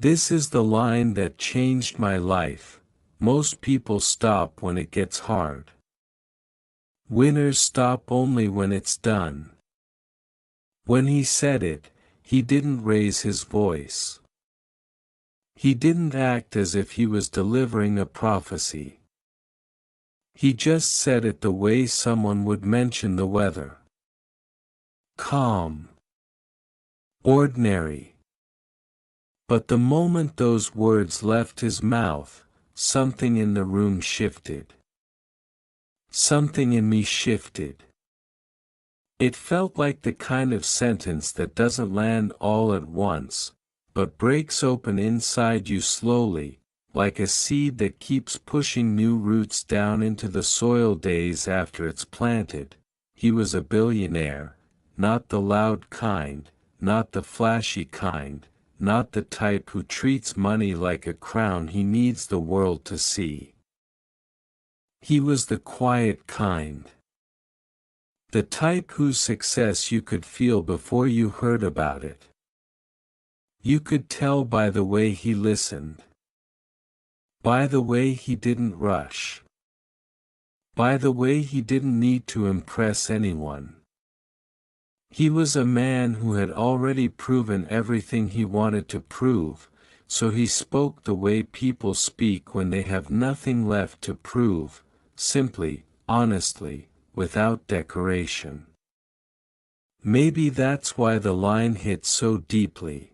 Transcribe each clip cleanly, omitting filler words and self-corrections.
This is the line that changed my life. Most people stop when it gets hard. Winners stop only when it's done. When he said it, he didn't raise his voice. He didn't act as if he was delivering a prophecy. He just said it the way someone would mention the weather. Calm. Ordinary. But the moment those words left his mouth, something in the room shifted. Something in me shifted. It felt like the kind of sentence that doesn't land all at once, but breaks open inside you slowly, like a seed that keeps pushing new roots down into the soil days after it's planted. He was a billionaire, not the loud kind, not the flashy kind, not the type who treats money like a crown he needs the world to see. He was the quiet kind. The type whose success you could feel before you heard about it. You could tell by the way he listened. By the way he didn't rush. By the way he didn't need to impress anyone. He was a man who had already proven everything he wanted to prove, so he spoke the way people speak when they have nothing left to prove, simply, honestly, without decoration. Maybe that's why the line hit so deeply.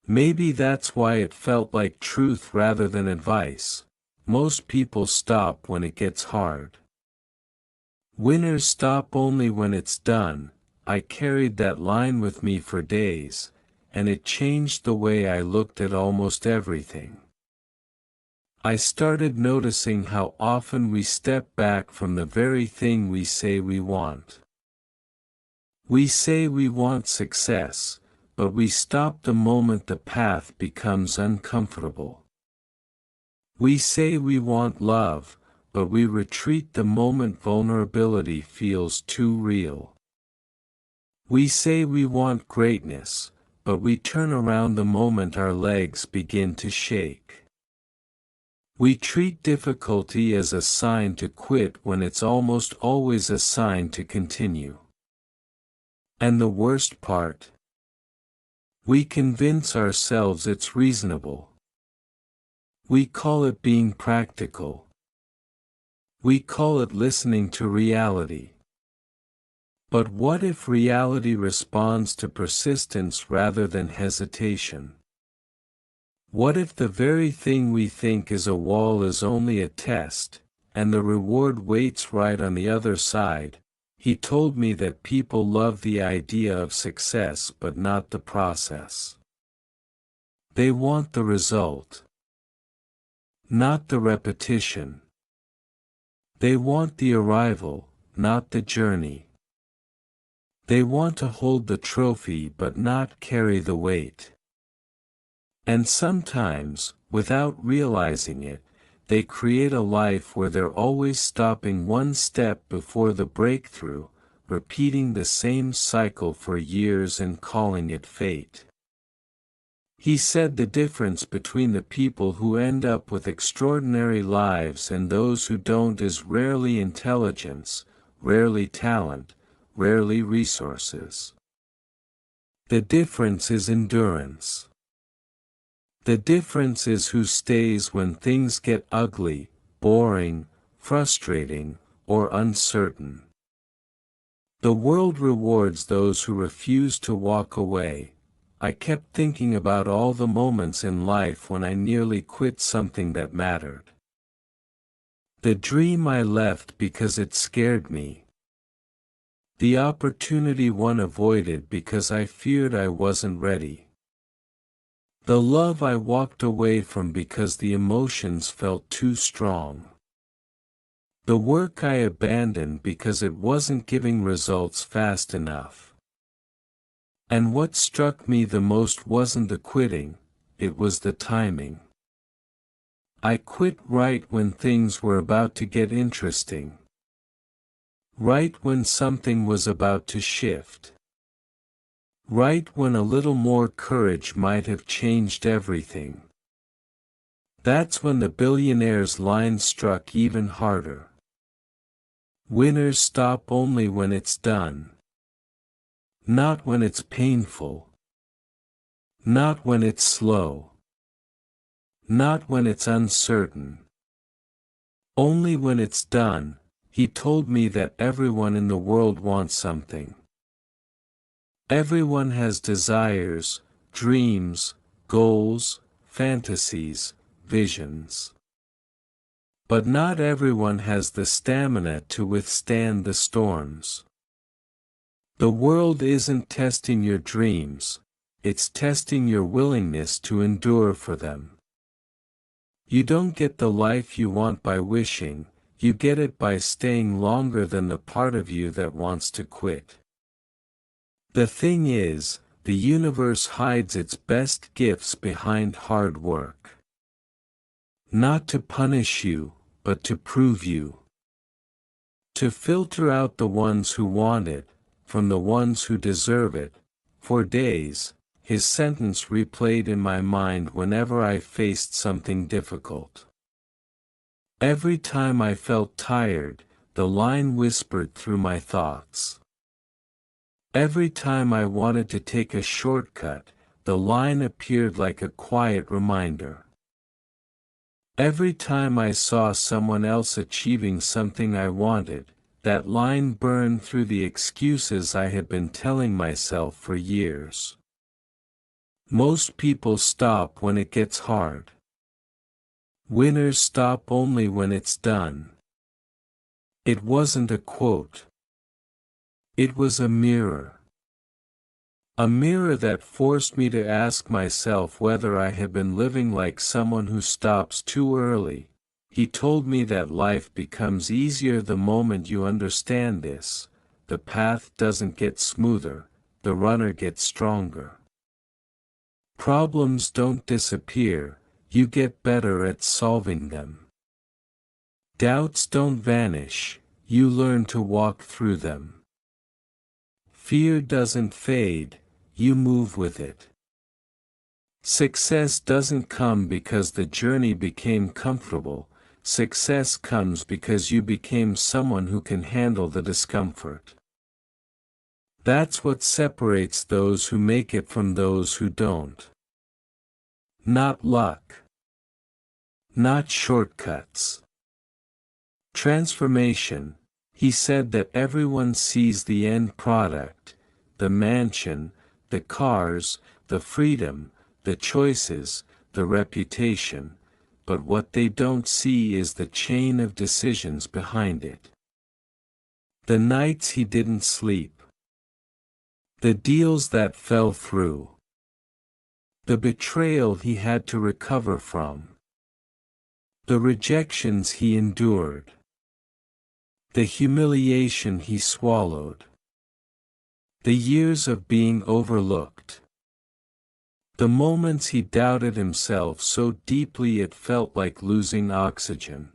Maybe that's why it felt like truth rather than advice. Most people stop when it gets hard. Winners stop only when it's done. I carried that line with me for days, and it changed the way I looked at almost everything. I started noticing how often we step back from the very thing we say we want. We say we want success, but we stop the moment the path becomes uncomfortable. We say we want love, but we retreat the moment vulnerability feels too real. We say we want greatness, but we turn around the moment our legs begin to shake. We treat difficulty as a sign to quit when it's almost always a sign to continue. And the worst part? We convince ourselves it's reasonable. We call it being practical. We call it listening to reality. But what if reality responds to persistence rather than hesitation? What if the very thing we think is a wall is only a test, and the reward waits right on the other side? He told me that people love the idea of success but not the process. They want the result, not the repetition. They want the arrival, not the journey. They want to hold the trophy but not carry the weight. And sometimes, without realizing it, they create a life where they're always stopping one step before the breakthrough, repeating the same cycle for years and calling it fate. He said the difference between the people who end up with extraordinary lives and those who don't is rarely intelligence, rarely talent, rarely resources. The difference is endurance. The difference is who stays when things get ugly, boring, frustrating, or uncertain. The world rewards those who refuse to walk away. I kept thinking about all the moments in life when I nearly quit something that mattered. The dream I left because it scared me. The opportunity one avoided because I feared I wasn't ready. The love I walked away from because the emotions felt too strong. The work I abandoned because it wasn't giving results fast enough. And what struck me the most wasn't the quitting, it was the timing. I quit right when things were about to get interesting. Right when something was about to shift. Right when a little more courage might have changed everything. That's when the billionaire's line struck even harder. Winners stop only when it's done. Not when it's painful. Not when it's slow. Not when it's uncertain. Only when it's done. He told me that everyone in the world wants something. Everyone has desires, dreams, goals, fantasies, visions. But not everyone has the stamina to withstand the storms. The world isn't testing your dreams, it's testing your willingness to endure for them. You don't get the life you want by wishing, you get it by staying longer than the part of you that wants to quit. The thing is, the universe hides its best gifts behind hard work. Not to punish you, but to prove you. To filter out the ones who want it, from the ones who deserve it. For days, his sentence replayed in my mind whenever I faced something difficult. Every time I felt tired, the line whispered through my thoughts. Every time I wanted to take a shortcut, the line appeared like a quiet reminder. Every time I saw someone else achieving something I wanted, that line burned through the excuses I had been telling myself for years. Most people stop when it gets hard. Winners stop only when it's done. It wasn't a quote. It was a mirror. A mirror that forced me to ask myself whether I had been living like someone who stops too early. He told me that life becomes easier the moment you understand this. The path doesn't get smoother, the runner gets stronger. Problems don't disappear, you get better at solving them. Doubts don't vanish, you learn to walk through them. Fear doesn't fade, you move with it. Success doesn't come because the journey became comfortable, success comes because you became someone who can handle the discomfort. That's what separates those who make it from those who don't. Not luck. Not shortcuts. Transformation. He said that everyone sees the end product, the mansion, the cars, the freedom, the choices, the reputation, but what they don't see is the chain of decisions behind it. The nights he didn't sleep. The deals that fell through. The betrayal he had to recover from. The rejections he endured. The humiliation he swallowed. The years of being overlooked. The moments he doubted himself so deeply it felt like losing oxygen.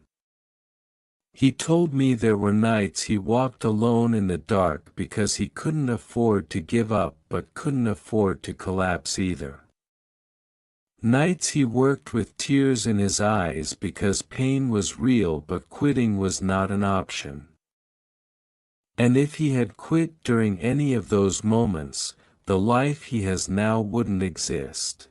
He told me there were nights he walked alone in the dark because he couldn't afford to give up but couldn't afford to collapse either. Nights he worked with tears in his eyes because pain was real but quitting was not an option. And if he had quit during any of those moments, the life he has now wouldn't exist.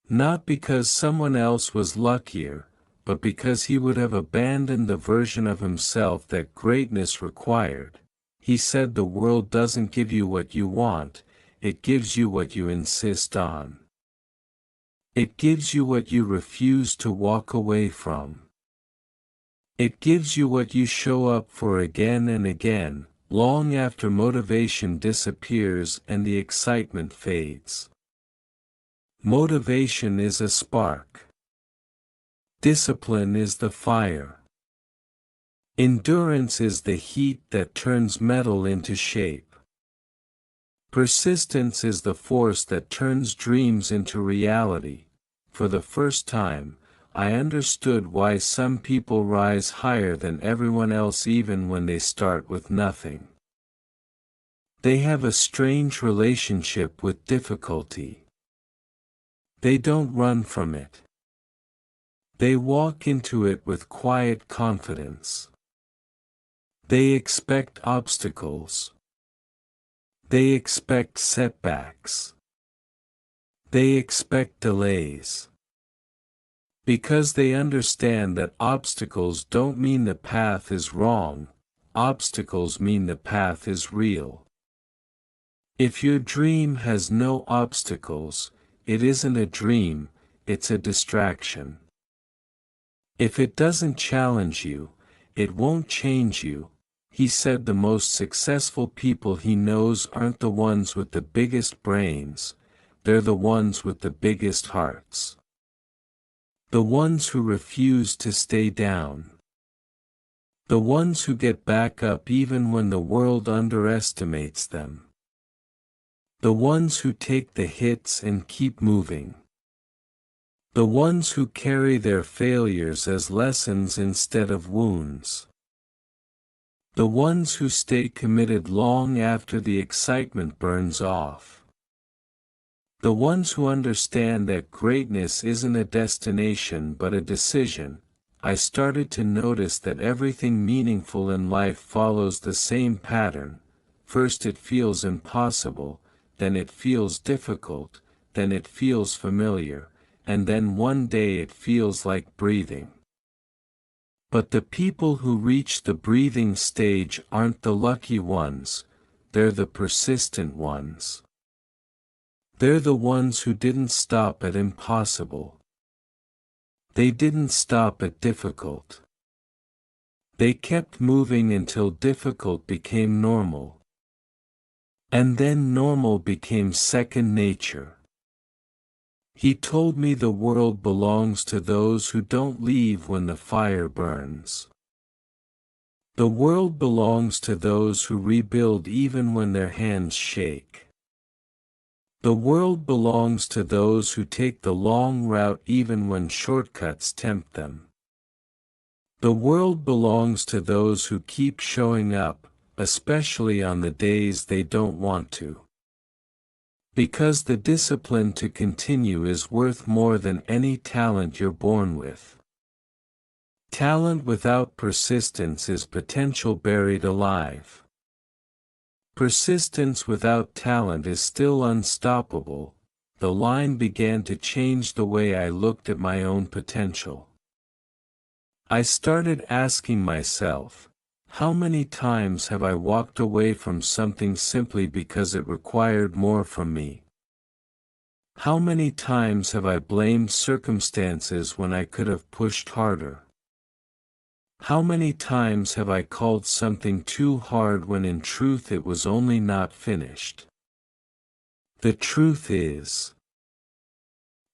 Not because someone else was luckier, but because he would have abandoned the version of himself that greatness required. He said the world doesn't give you what you want, it gives you what you insist on. It gives you what you refuse to walk away from. It gives you what you show up for again and again, long after motivation disappears and the excitement fades. Motivation is a spark. Discipline is the fire. Endurance is the heat that turns metal into shape. Persistence is the force that turns dreams into reality. For the first time, I understood why some people rise higher than everyone else even when they start with nothing. They have a strange relationship with difficulty. They don't run from it. They walk into it with quiet confidence. They expect obstacles. They expect setbacks. They expect delays. Because they understand that obstacles don't mean the path is wrong, obstacles mean the path is real. If your dream has no obstacles, it isn't a dream, it's a distraction. If it doesn't challenge you, it won't change you. He said the most successful people he knows aren't the ones with the biggest brains, they're the ones with the biggest hearts. The ones who refuse to stay down. The ones who get back up even when the world underestimates them. The ones who take the hits and keep moving. The ones who carry their failures as lessons instead of wounds. The ones who stay committed long after the excitement burns off. The ones who understand that greatness isn't a destination but a decision. I started to notice that everything meaningful in life follows the same pattern. First it feels impossible, then it feels difficult, then it feels familiar, and then one day it feels like breathing. But the people who reach the breathing stage aren't the lucky ones, they're the persistent ones. They're the ones who didn't stop at impossible. They didn't stop at difficult. They kept moving until difficult became normal. And then normal became second nature. He told me the world belongs to those who don't leave when the fire burns. The world belongs to those who rebuild even when their hands shake. The world belongs to those who take the long route even when shortcuts tempt them. The world belongs to those who keep showing up, especially on the days they don't want to. Because the discipline to continue is worth more than any talent you're born with. Talent without persistence is potential buried alive. Persistence without talent is still unstoppable. The line began to change the way I looked at my own potential. I started asking myself, how many times have I walked away from something simply because it required more from me? How many times have I blamed circumstances when I could have pushed harder? How many times have I called something too hard when in truth it was only not finished? The truth is,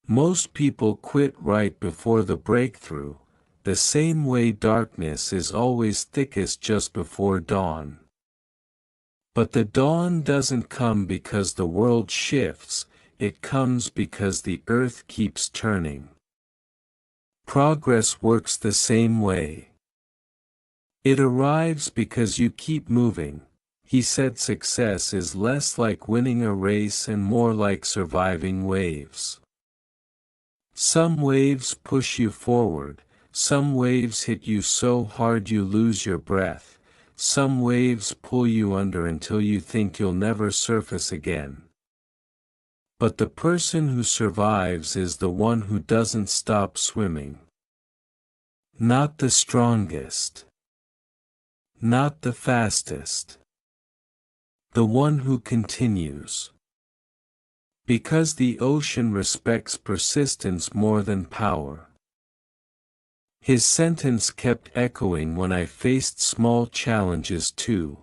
most people quit right before the breakthrough, the same way darkness is always thickest just before dawn. But the dawn doesn't come because the world shifts, it comes because the earth keeps turning. Progress works the same way. It arrives because you keep moving. He said success is less like winning a race and more like surviving waves. Some waves push you forward, some waves hit you so hard you lose your breath, some waves pull you under until you think you'll never surface again. But the person who survives is the one who doesn't stop swimming. Not the strongest. Not the fastest. The one who continues. Because the ocean respects persistence more than power. His sentence kept echoing when I faced small challenges too.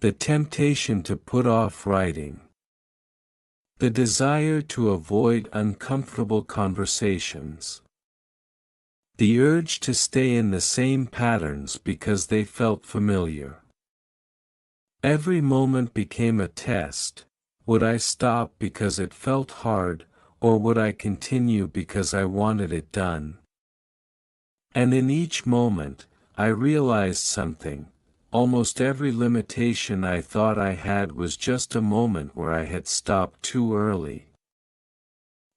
The temptation to put off writing. The desire to avoid uncomfortable conversations. The urge to stay in the same patterns because they felt familiar. Every moment became a test. Would I stop because it felt hard, or would I continue because I wanted it done? And in each moment, I realized something. almost every limitation I thought I had was just a moment where I had stopped too early.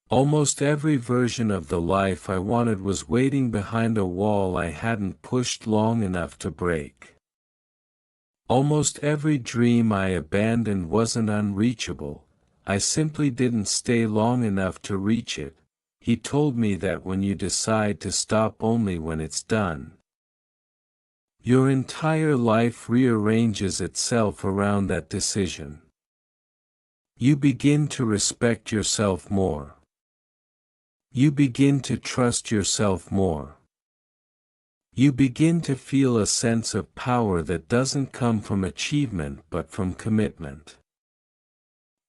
Almost every version of the life I wanted was waiting behind a wall I hadn't pushed long enough to break. Almost every dream I abandoned wasn't unreachable, I simply didn't stay long enough to reach it. He told me that when you decide to stop only when it's done, your entire life rearranges itself around that decision. You begin to respect yourself more. You begin to trust yourself more. You begin to feel a sense of power that doesn't come from achievement but from commitment.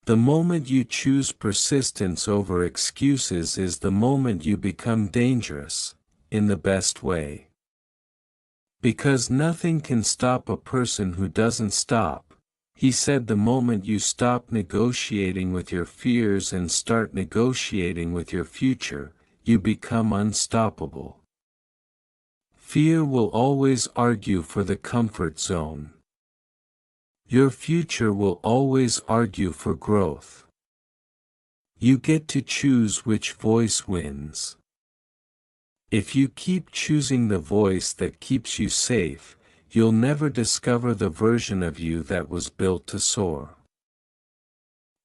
The moment you choose persistence over excuses is the moment you become dangerous, in the best way. Because nothing can stop a person who doesn't stop. He said the moment you stop negotiating with your fears and start negotiating with your future, you become unstoppable. Fear will always argue for the comfort zone. Your future will always argue for growth. You get to choose which voice wins. If you keep choosing the voice that keeps you safe, you'll never discover the version of you that was built to soar.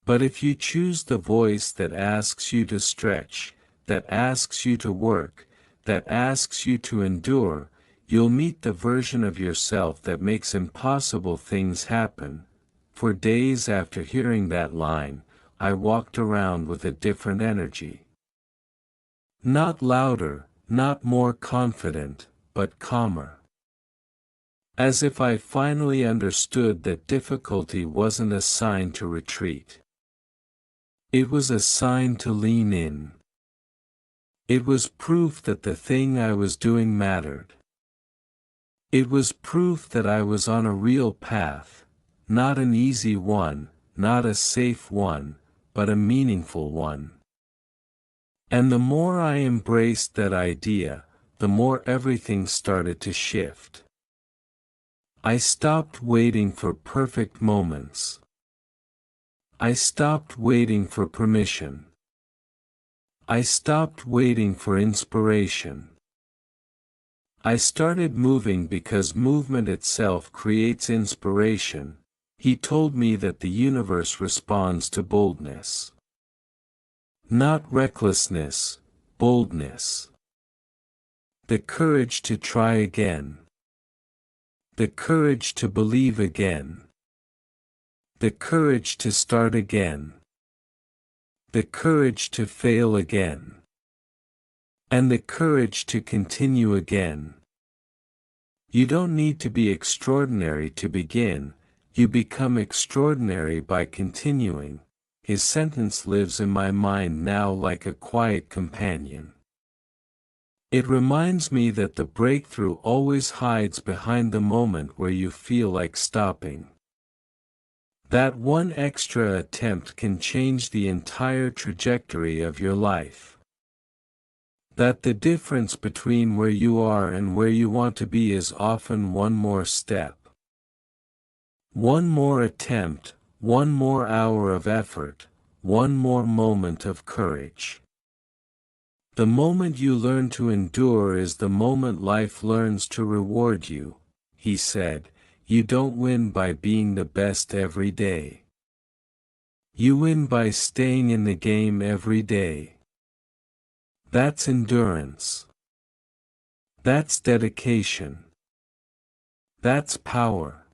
But if you choose the voice that asks you to stretch, that asks you to work, that asks you to endure, you'll meet the version of yourself that makes impossible things happen. For days after hearing that line, I walked around with a different energy. Not louder, not more confident, but calmer. As if I finally understood that difficulty wasn't a sign to retreat. It was a sign to lean in. It was proof that the thing I was doing mattered. It was proof that I was on a real path, not an easy one, not a safe one, but a meaningful one. And the more I embraced that idea, the more everything started to shift. I stopped waiting for perfect moments. I stopped waiting for permission. I stopped waiting for inspiration. I started moving because movement itself creates inspiration. He told me that the universe responds to boldness. Not recklessness, boldness. The courage to try again. The courage to believe again. The courage to start again. The courage to fail again. And the courage to continue again. You don't need to be extraordinary to begin, you become extraordinary by continuing. His sentence lives in my mind now like a quiet companion. It reminds me that the breakthrough always hides behind the moment where you feel like stopping. That one extra attempt can change the entire trajectory of your life. That the difference between where you are and where you want to be is often one more step. One more attempt, one more hour of effort, one more moment of courage. The moment you learn to endure is the moment life learns to reward you, he said. You don't win by being the best every day. You win by staying in the game every day. That's endurance. That's dedication. That's power.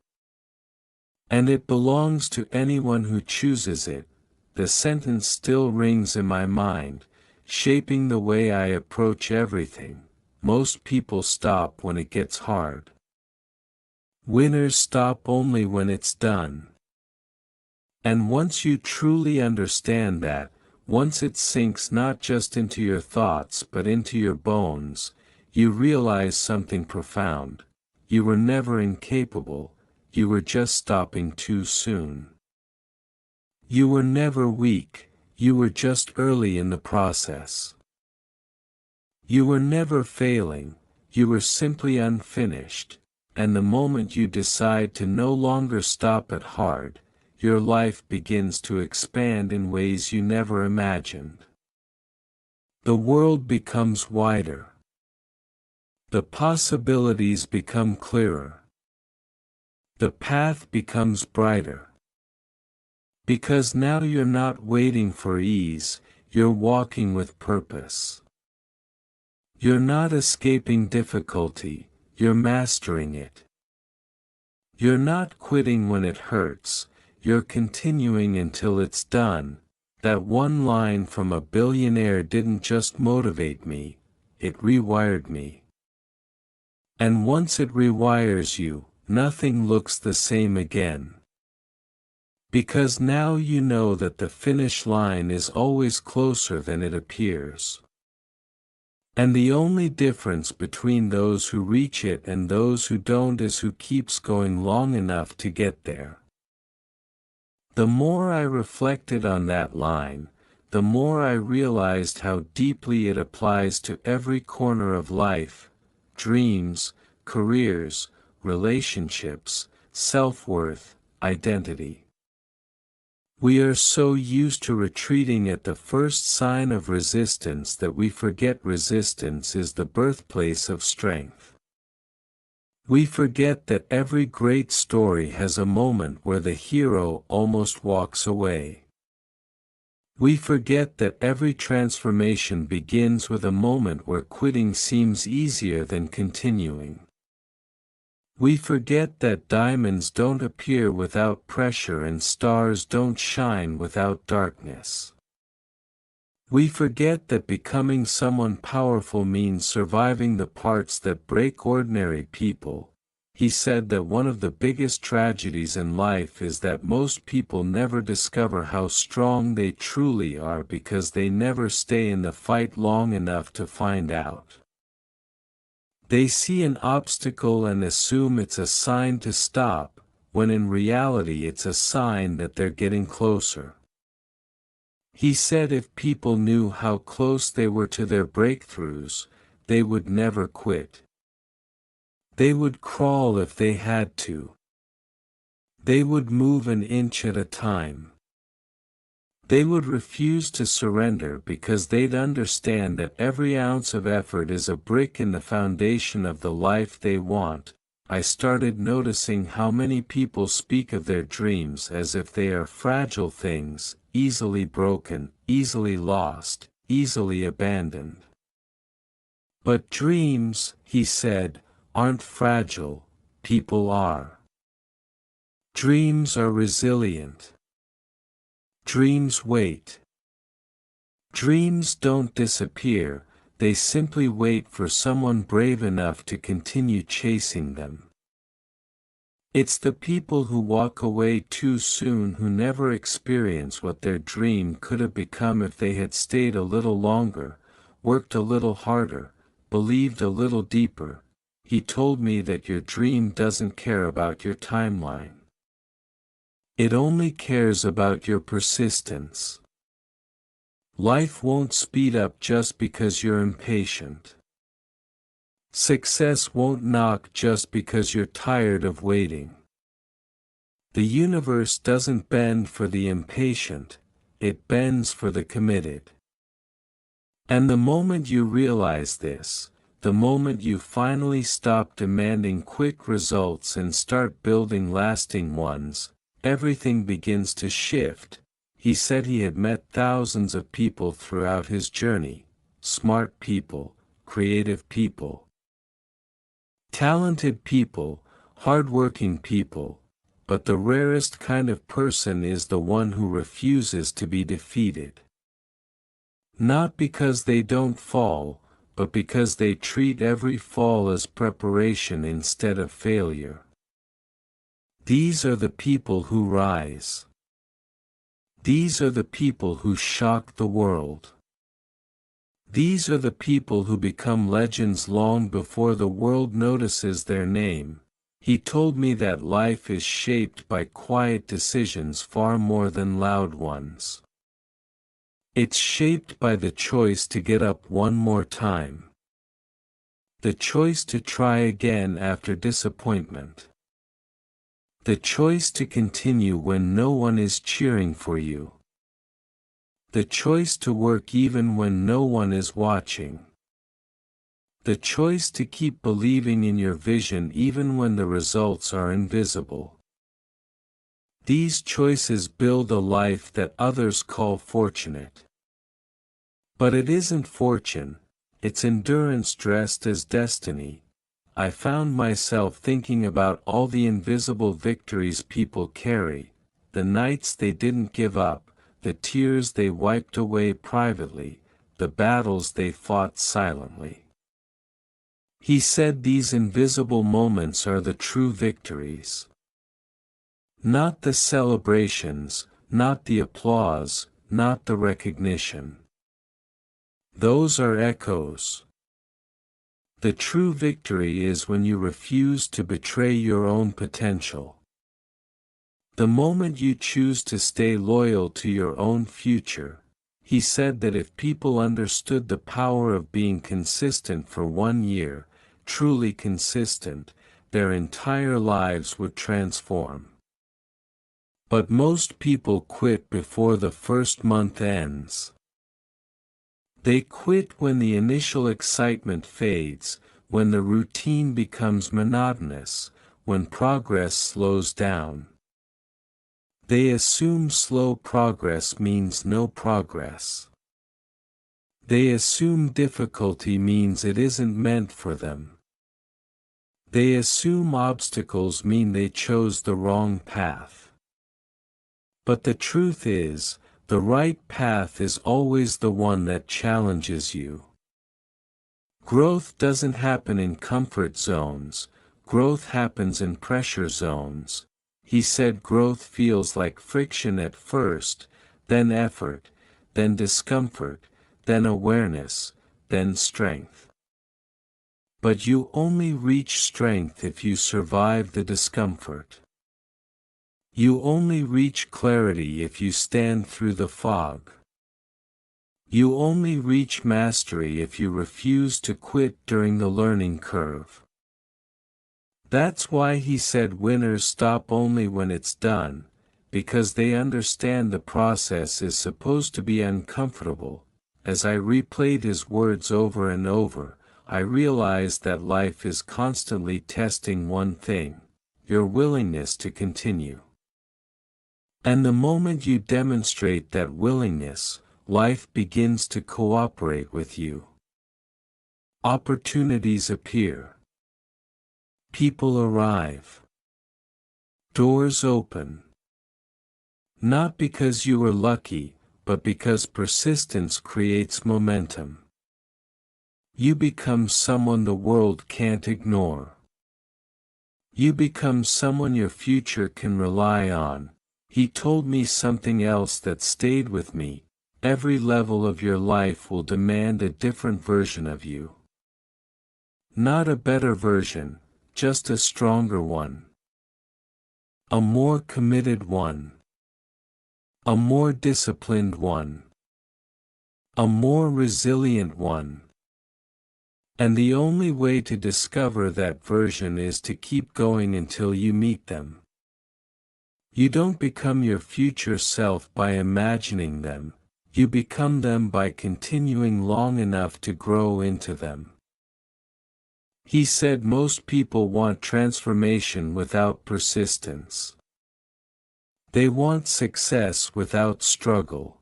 And it belongs to anyone who chooses it. The sentence still rings in my mind, shaping the way I approach everything. Most people stop when it gets hard. Winners stop only when it's done. And once you truly understand that, once it sinks not just into your thoughts but into your bones, you realize something profound. You were never incapable, you were just stopping too soon. You were never weak, you were just early in the process. You were never failing, you were simply unfinished. and the moment you decide to no longer stop at hard, your life begins to expand in ways you never imagined. The world becomes wider. The possibilities become clearer. The path becomes brighter. Because now you're not waiting for ease, you're walking with purpose. You're not escaping difficulty, you're mastering it. You're not quitting when it hurts, you're continuing until it's done. That one line from a billionaire didn't just motivate me, it rewired me. And once it rewires you, nothing looks the same again. Because now you know that the finish line is always closer than it appears. And the only difference between those who reach it and those who don't is who keeps going long enough to get there. The more I reflected on that line, the more I realized how deeply it applies to every corner of life: dreams, careers, relationships, self-worth, identity. We are so used to retreating at the first sign of resistance that we forget resistance is the birthplace of strength. We forget that every great story has a moment where the hero almost walks away. We forget that every transformation begins with a moment where quitting seems easier than continuing. We forget that diamonds don't appear without pressure and stars don't shine without darkness. We forget that becoming someone powerful means surviving the parts that break ordinary people. He said that one of the biggest tragedies in life is that most people never discover how strong they truly are because they never stay in the fight long enough to find out. They see an obstacle and assume it's a sign to stop, when in reality it's a sign that they're getting closer. He said if people knew how close they were to their breakthroughs, they would never quit. They would crawl if they had to. They would move an inch at a time. They would refuse to surrender because they'd understand that every ounce of effort is a brick in the foundation of the life they want. I started noticing how many people speak of their dreams as if they are fragile things, easily broken, easily lost, easily abandoned. But dreams, he said, aren't fragile, people are. Dreams are resilient. Dreams wait. Dreams don't disappear, they simply wait for someone brave enough to continue chasing them. It's the people who walk away too soon who never experience what their dream could have become if they had stayed a little longer, worked a little harder, believed a little deeper. He told me that your dream doesn't care about your timeline. It only cares about your persistence. Life won't speed up just because you're impatient. Success won't knock just because you're tired of waiting. The universe doesn't bend for the impatient, it bends for the committed. And the moment you realize this, the moment you finally stop demanding quick results and start building lasting ones, everything begins to shift. He said he had met thousands of people throughout his journey, smart people, creative people, talented people, hardworking people, but the rarest kind of person is the one who refuses to be defeated. Not because they don't fall, but because they treat every fall as preparation instead of failure. These are the people who rise. These are the people who shock the world. These are the people who become legends long before the world notices their name. He told me that life is shaped by quiet decisions far more than loud ones. It's shaped by the choice to get up one more time. The choice to try again after disappointment. The choice to continue when no one is cheering for you. The choice to work even when no one is watching. The choice to keep believing in your vision even when the results are invisible. These choices build a life that others call fortunate. But it isn't fortune, it's endurance dressed as destiny. I found myself thinking about all the invisible victories people carry, the nights they didn't give up, the tears they wiped away privately, the battles they fought silently. He said these invisible moments are the true victories. Not the celebrations, not the applause, not the recognition. Those are echoes. The true victory is when you refuse to betray your own potential. The moment you choose to stay loyal to your own future. He said that if people understood the power of being consistent for 1 year, truly consistent, their entire lives would transform. But most people quit before the first month ends. They quit when the initial excitement fades, when the routine becomes monotonous, when progress slows down. They assume slow progress means no progress. They assume difficulty means it isn't meant for them. They assume obstacles mean they chose the wrong path. But the truth is, the right path is always the one that challenges you. Growth doesn't happen in comfort zones, growth happens in pressure zones. He said growth feels like friction at first, then effort, then discomfort, then awareness, then strength. But you only reach strength if you survive the discomfort. You only reach clarity if you stand through the fog. You only reach mastery if you refuse to quit during the learning curve. That's why he said winners stop only when it's done, because they understand the process is supposed to be uncomfortable. As I replayed his words over and over, I realized that life is constantly testing one thing: your willingness to continue. And the moment you demonstrate that willingness, life begins to cooperate with you. Opportunities appear. People arrive. Doors open. Not because you were lucky, but because persistence creates momentum. You become someone the world can't ignore. You become someone your future can rely on. He told me something else that stayed with me: every level of your life will demand a different version of you. Not a better version, just a stronger one. A more committed one. A more disciplined one. A more resilient one. And the only way to discover that version is to keep going until you meet them. You don't become your future self by imagining them, you become them by continuing long enough to grow into them. He said most people want transformation without persistence. They want success without struggle.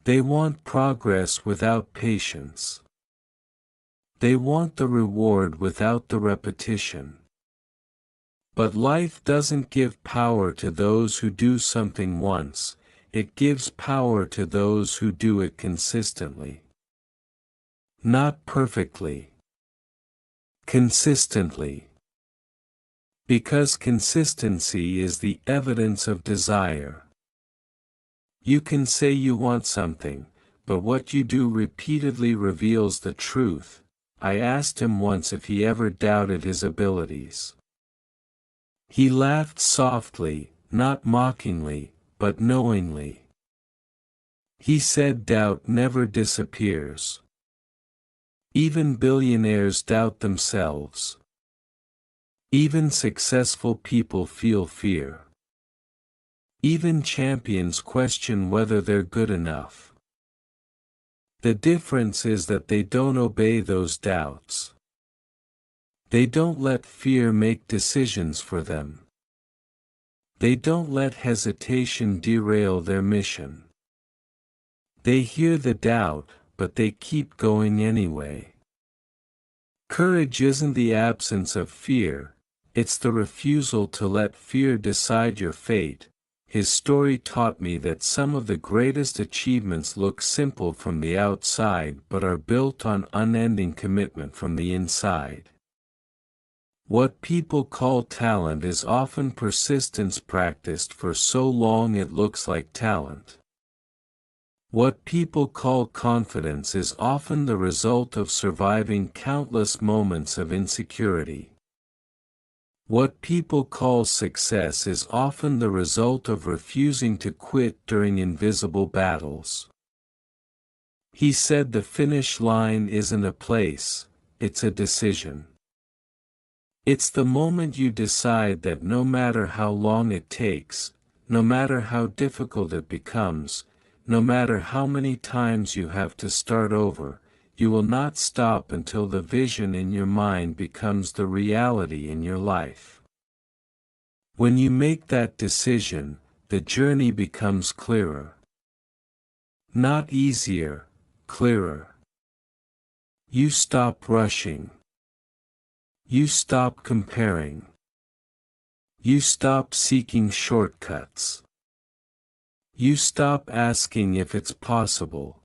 They want progress without patience. They want the reward without the repetition. But life doesn't give power to those who do something once, it gives power to those who do it consistently. Not perfectly. Consistently. Because consistency is the evidence of desire. You can say you want something, but what you do repeatedly reveals the truth. I asked him once if he ever doubted his abilities. He laughed softly, not mockingly, but knowingly. He said doubt never disappears. Even billionaires doubt themselves. Even successful people feel fear. Even champions question whether they're good enough. The difference is that they don't obey those doubts. They don't let fear make decisions for them. They don't let hesitation derail their mission. They hear the doubt, but they keep going anyway. Courage isn't the absence of fear, it's the refusal to let fear decide your fate. His story taught me that some of the greatest achievements look simple from the outside but are built on unending commitment from the inside. What people call talent is often persistence practiced for so long it looks like talent. What people call confidence is often the result of surviving countless moments of insecurity. What people call success is often the result of refusing to quit during invisible battles. He said the finish line isn't a place, it's a decision. It's the moment you decide that no matter how long it takes, no matter how difficult it becomes, no matter how many times you have to start over, you will not stop until the vision in your mind becomes the reality in your life. When you make that decision, the journey becomes clearer. Not easier, clearer. You stop rushing. You stop comparing. You stop seeking shortcuts. You stop asking if it's possible.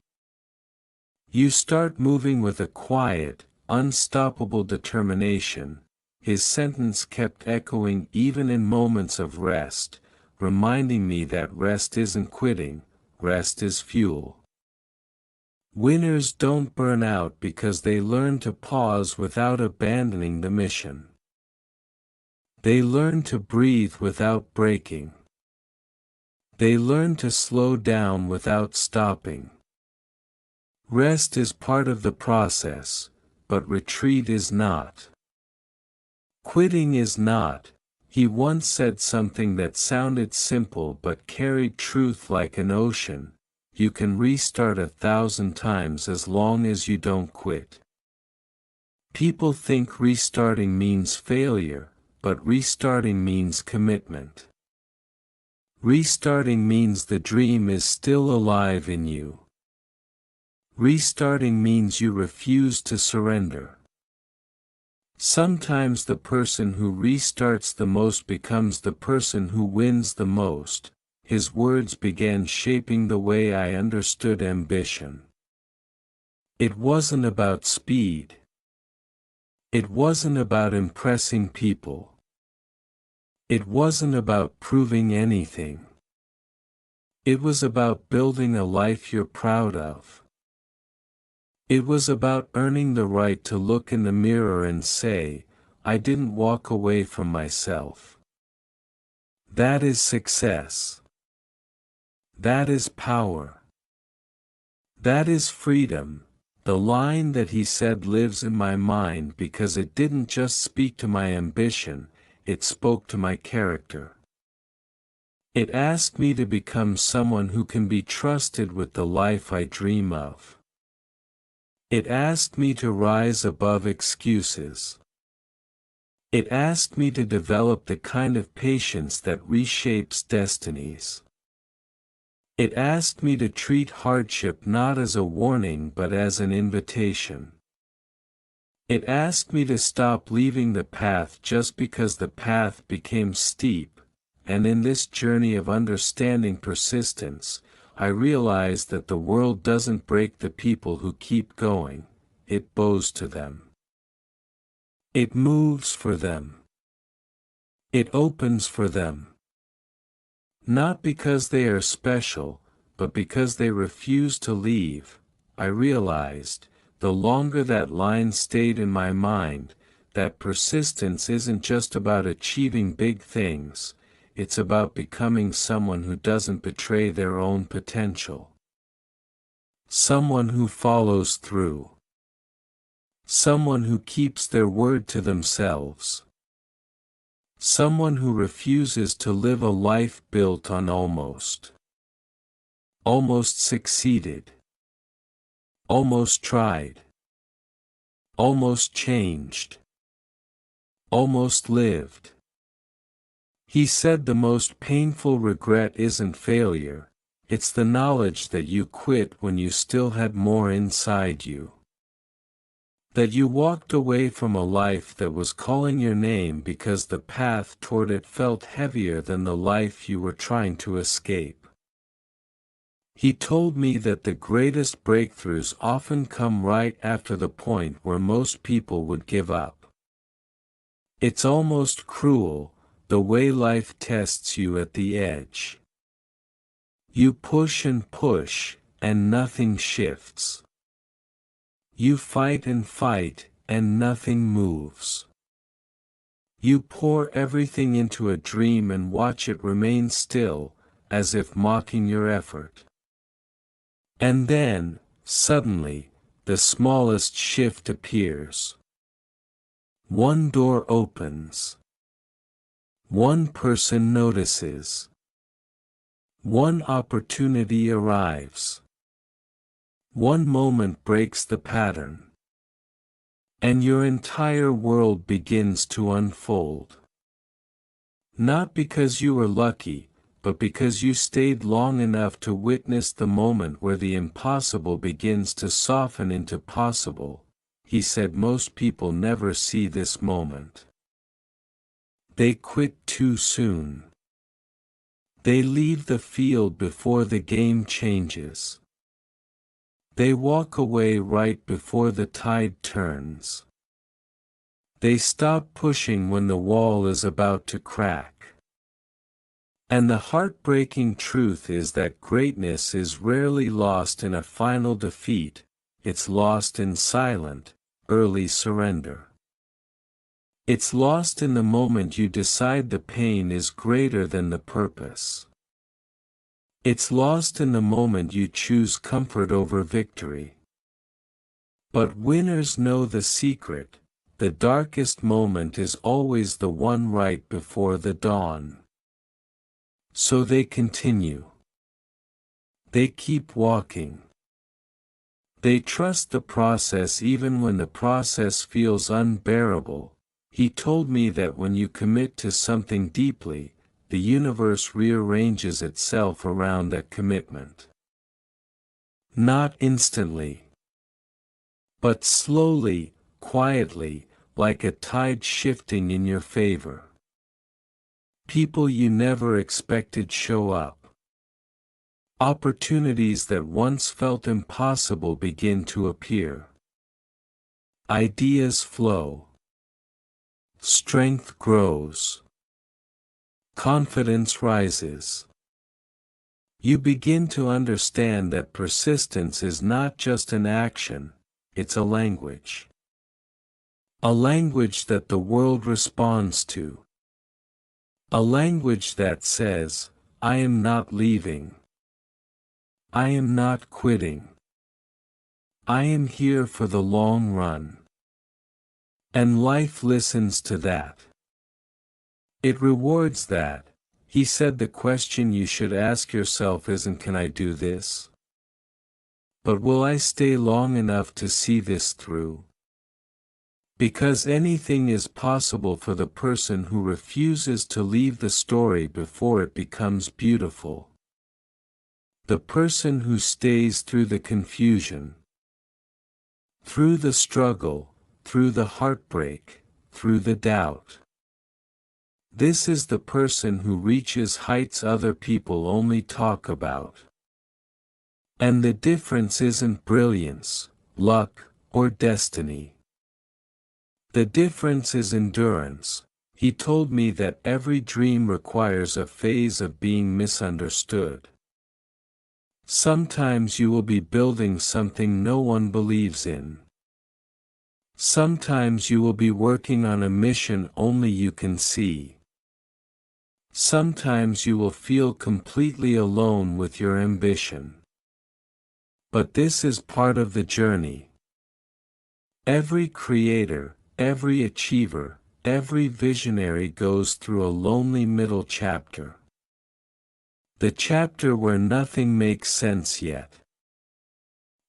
You start moving with a quiet, unstoppable determination. His sentence kept echoing even in moments of rest, reminding me that rest isn't quitting, rest is fuel. Winners don't burn out because they learn to pause without abandoning the mission. They learn to breathe without breaking. They learn to slow down without stopping. Rest is part of the process, but retreat is not. Quitting is not. He once said something that sounded simple but carried truth like an ocean. You can restart 1,000 times as long as you don't quit. People think restarting means failure, but restarting means commitment. Restarting means the dream is still alive in you. Restarting means you refuse to surrender. Sometimes the person who restarts the most becomes the person who wins the most. His words began shaping the way I understood ambition. It wasn't about speed. It wasn't about impressing people. It wasn't about proving anything. It was about building a life you're proud of. It was about earning the right to look in the mirror and say, I didn't walk away from myself. That is success. That is power. That is freedom. The line that he said lives in my mind because it didn't just speak to my ambition, it spoke to my character. It asked me to become someone who can be trusted with the life I dream of. It asked me to rise above excuses. It asked me to develop the kind of patience that reshapes destinies. It asked me to treat hardship not as a warning but as an invitation. It asked me to stop leaving the path just because the path became steep, and in this journey of understanding persistence, I realized that the world doesn't break the people who keep going, it bows to them. It moves for them. It opens for them. Not because they are special, but because they refuse to leave. I realized, the longer that line stayed in my mind, that persistence isn't just about achieving big things, it's about becoming someone who doesn't betray their own potential. Someone who follows through. Someone who keeps their word to themselves. Someone who refuses to live a life built on almost. Almost succeeded. Almost tried. Almost changed. Almost lived. He said the most painful regret isn't failure, it's the knowledge that you quit when you still had more inside you. That you walked away from a life that was calling your name because the path toward it felt heavier than the life you were trying to escape. He told me that the greatest breakthroughs often come right after the point where most people would give up. It's almost cruel, the way life tests you at the edge. You push, and nothing shifts. You fight, and nothing moves. You pour everything into a dream and watch it remain still, as if mocking your effort. And then, suddenly, the smallest shift appears. One door opens. One person notices. One opportunity arrives. One moment breaks the pattern. And your entire world begins to unfold. Not because you were lucky, but because you stayed long enough to witness the moment where the impossible begins to soften into possible. He said most people never see this moment. They quit too soon. They leave the field before the game changes. They walk away right before the tide turns. They stop pushing when the wall is about to crack. And the heartbreaking truth is that greatness is rarely lost in a final defeat, it's lost in silent, early surrender. It's lost in the moment you decide the pain is greater than the purpose. It's lost in the moment you choose comfort over victory. But winners know the secret, the darkest moment is always the one right before the dawn. So they continue. They keep walking. They trust the process even when the process feels unbearable. He told me that when you commit to something deeply, the universe rearranges itself around that commitment. Not instantly, but slowly, quietly, like a tide shifting in your favor. People you never expected show up. Opportunities that once felt impossible begin to appear. Ideas flow. Strength grows. Confidence rises. You begin to understand that persistence is not just an action, it's a language. A language that the world responds to. A language that says, I am not leaving. I am not quitting. I am here for the long run. And life listens to that. It rewards that. He said the question you should ask yourself isn't can I do this? But will I stay long enough to see this through? Because anything is possible for the person who refuses to leave the story before it becomes beautiful. The person who stays through the confusion. Through the struggle, through the heartbreak, through the doubt. This is the person who reaches heights other people only talk about. And the difference isn't brilliance, luck, or destiny. The difference is endurance. He told me that every dream requires a phase of being misunderstood. Sometimes you will be building something no one believes in. Sometimes you will be working on a mission only you can see. Sometimes you will feel completely alone with your ambition. But this is part of the journey. Every creator, every achiever, every visionary goes through a lonely middle chapter. The chapter where nothing makes sense yet.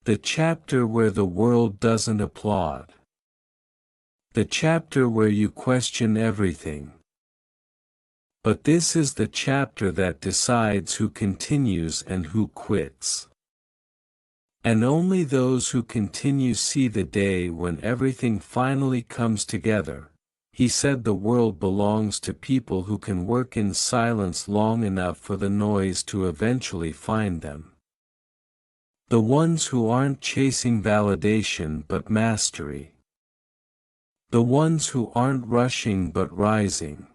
The chapter where the world doesn't applaud. The chapter where you question everything. But this is the chapter that decides who continues and who quits. And only those who continue see the day when everything finally comes together. He said the world belongs to people who can work in silence long enough for the noise to eventually find them. The ones who aren't chasing validation but mastery. The ones who aren't rushing but rising.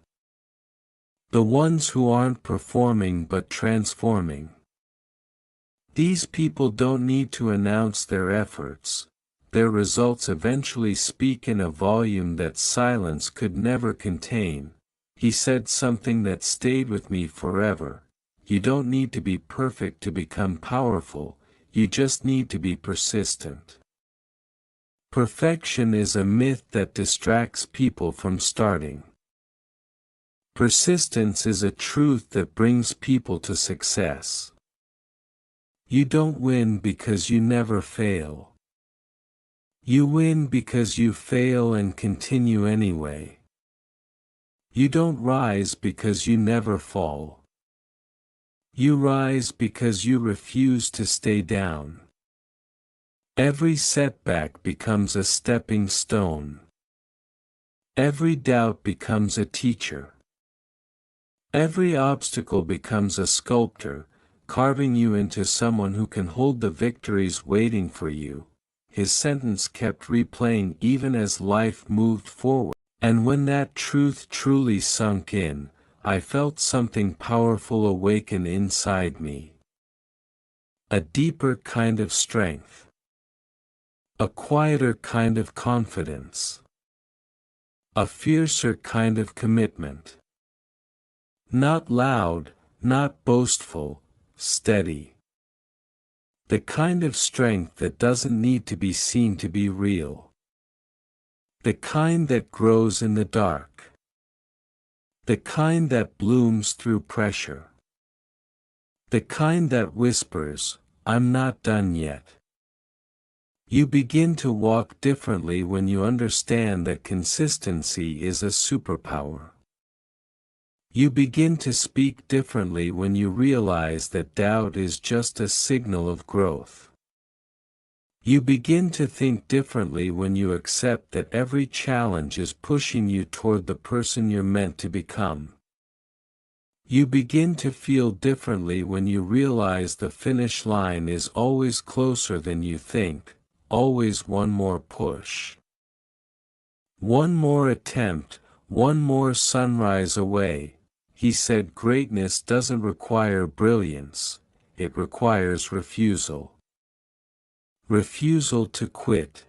The ones who aren't performing but transforming. These people don't need to announce their efforts. Their results eventually speak in a volume that silence could never contain. He said something that stayed with me forever. You don't need to be perfect to become powerful, you just need to be persistent. Perfection is a myth that distracts people from starting. Persistence is a truth that brings people to success. You don't win because you never fail. You win because you fail and continue anyway. You don't rise because you never fall. You rise because you refuse to stay down. Every setback becomes a stepping stone. Every doubt becomes a teacher. Every obstacle becomes a sculptor, carving you into someone who can hold the victories waiting for you. His sentence kept replaying even as life moved forward, and when that truth truly sunk in, I felt something powerful awaken inside me. A deeper kind of strength. A quieter kind of confidence. A fiercer kind of commitment. Not loud, not boastful, steady. The kind of strength that doesn't need to be seen to be real. The kind that grows in the dark. The kind that blooms through pressure. The kind that whispers, "I'm not done yet." You begin to walk differently when you understand that consistency is a superpower. You begin to speak differently when you realize that doubt is just a signal of growth. You begin to think differently when you accept that every challenge is pushing you toward the person you're meant to become. You begin to feel differently when you realize the finish line is always closer than you think, always one more push. One more attempt, one more sunrise away. He said greatness doesn't require brilliance, it requires refusal. Refusal to quit.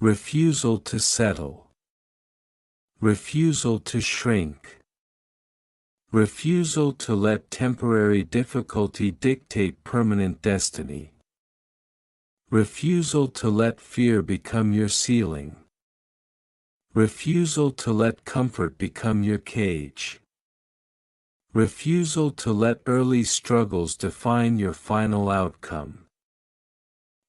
Refusal to settle. Refusal to shrink. Refusal to let temporary difficulty dictate permanent destiny. Refusal to let fear become your ceiling. Refusal to let comfort become your cage. Refusal to let early struggles define your final outcome.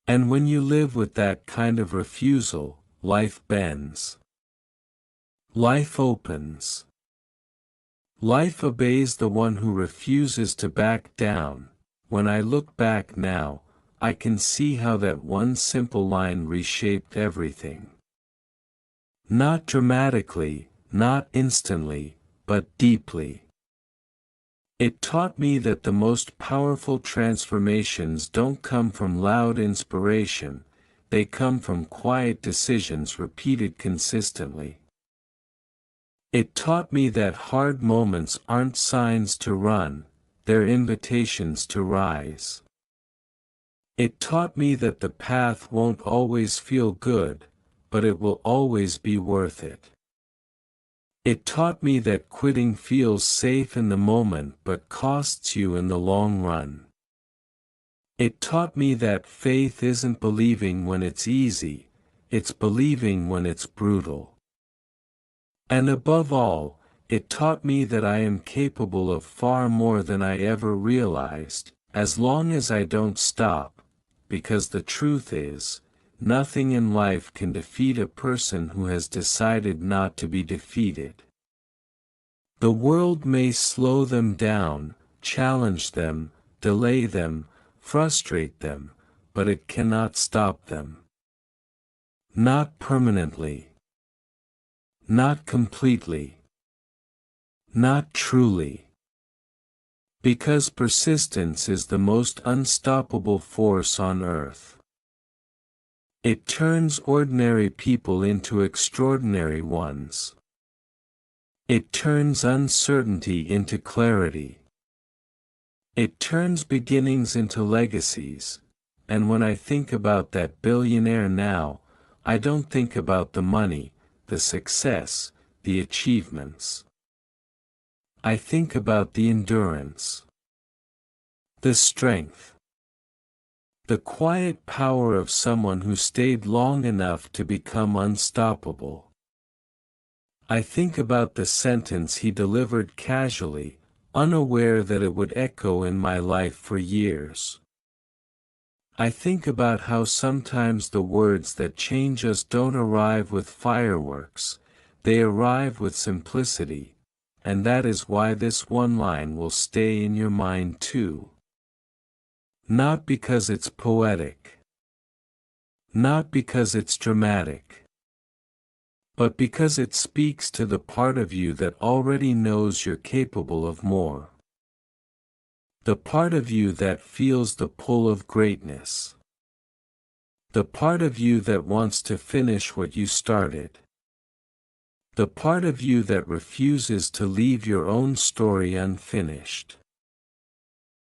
And when you live with that kind of refusal, life bends. Life opens. Life obeys the one who refuses to back down. When I look back now, I can see how that one simple line reshaped everything. Not dramatically, not instantly, but deeply. It taught me that the most powerful transformations don't come from loud inspiration, they come from quiet decisions repeated consistently. It taught me that hard moments aren't signs to run, they're invitations to rise. It taught me that the path won't always feel good, but it will always be worth it. It taught me that quitting feels safe in the moment but costs you in the long run. It taught me that faith isn't believing when it's easy, it's believing when it's brutal. And above all, it taught me that I am capable of far more than I ever realized, as long as I don't stop, because the truth is, nothing in life can defeat a person who has decided not to be defeated. The world may slow them down, challenge them, delay them, frustrate them, but it cannot stop them. Not permanently. Not completely. Not truly. Because persistence is the most unstoppable force on earth. It turns ordinary people into extraordinary ones. It turns uncertainty into clarity. It turns beginnings into legacies, and when I think about that billionaire now, I don't think about the money, the success, the achievements. I think about the endurance, the strength, the quiet power of someone who stayed long enough to become unstoppable. I think about the sentence he delivered casually, unaware that it would echo in my life for years. I think about how sometimes the words that change us don't arrive with fireworks, they arrive with simplicity, and that is why this one line will stay in your mind too. Not because it's poetic. Not because it's dramatic. But because it speaks to the part of you that already knows you're capable of more. The part of you that feels the pull of greatness. The part of you that wants to finish what you started. The part of you that refuses to leave your own story unfinished.